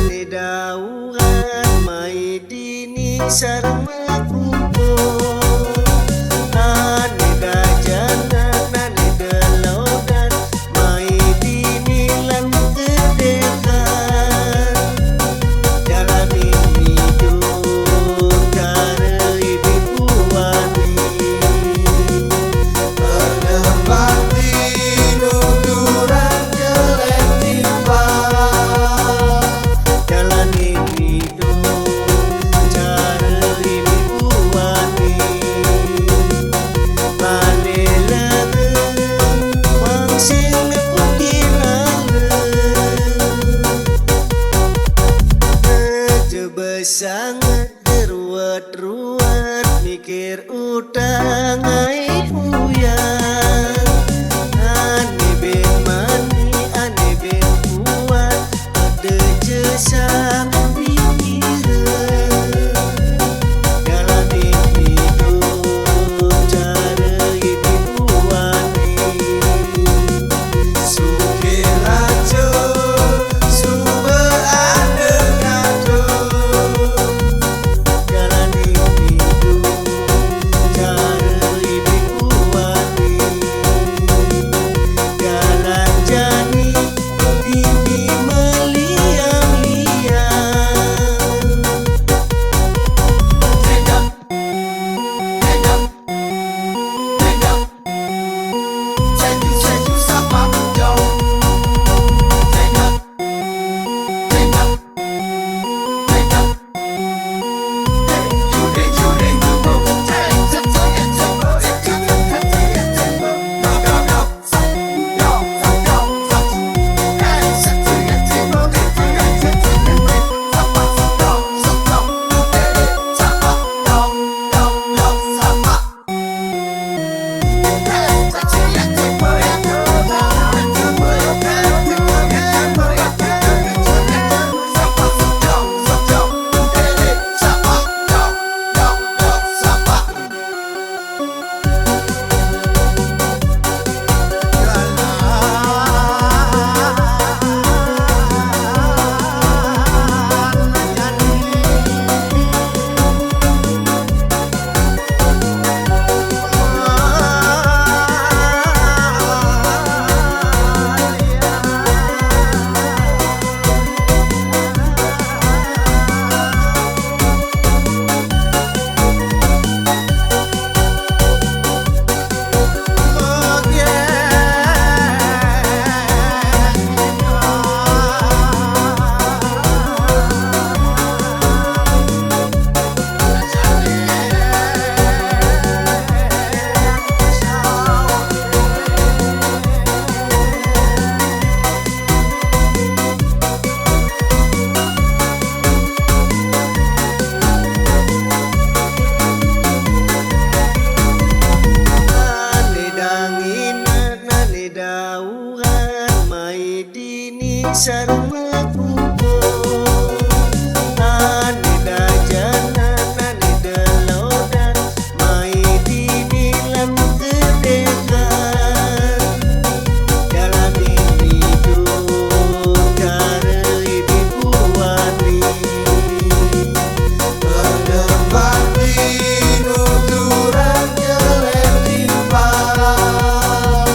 Ane dauhan mai dini sareng kupo. Ane dajanan ane delodan mai dini lan kedekan. Jalani hidup dari bibuani. Pernepati nuturan jelek timbang. Jalani hidup dari bibuani. Mane lege mangsing nepukilale. Jebesanget ruwet-ruwet mikir utang ai puyang. Ane ben mani ane ben kuat ade jesang pikiran. Jalani hidup cara bibuani. Suke lajo sumber ade ngado. Jalani hidup cara bibuani. Jalan jani ini meliang-liang. Sareng kupo. Ane dajanan ane delodan mai dini lan kedekan. Jalani hidup dari bibuani. Pernepati nuturan jelek timbang.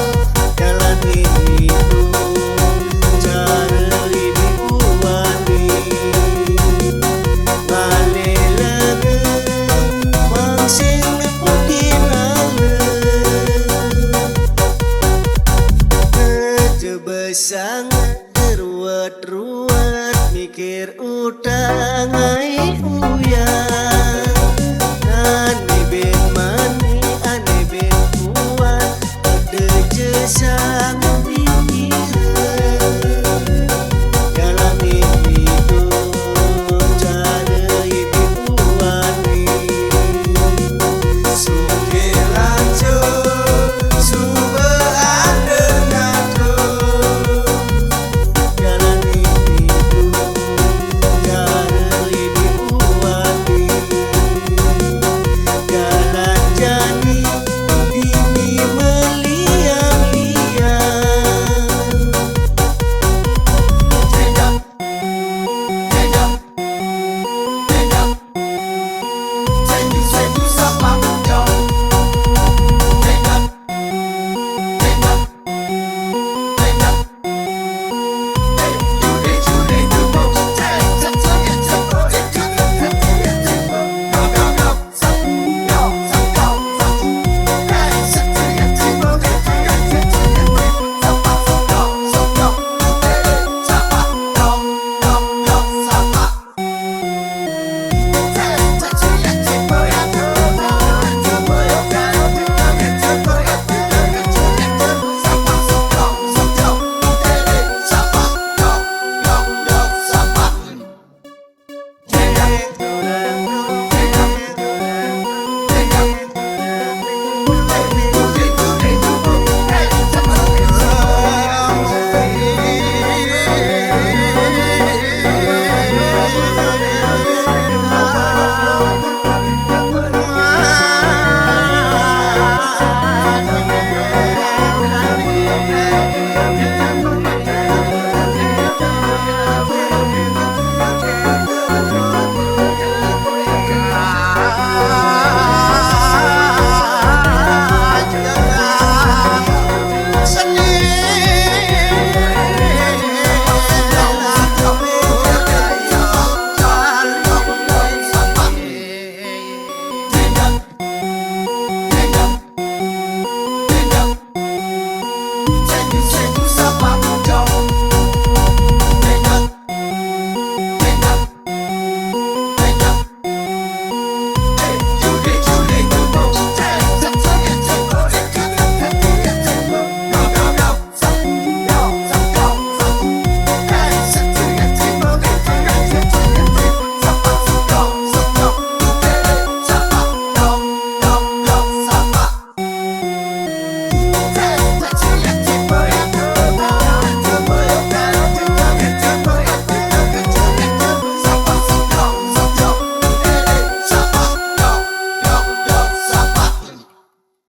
Jalani hidup dari bibuani. Mane lege mangsing nepukilale. Jebesanget ruwet-ruwet mikir utang ai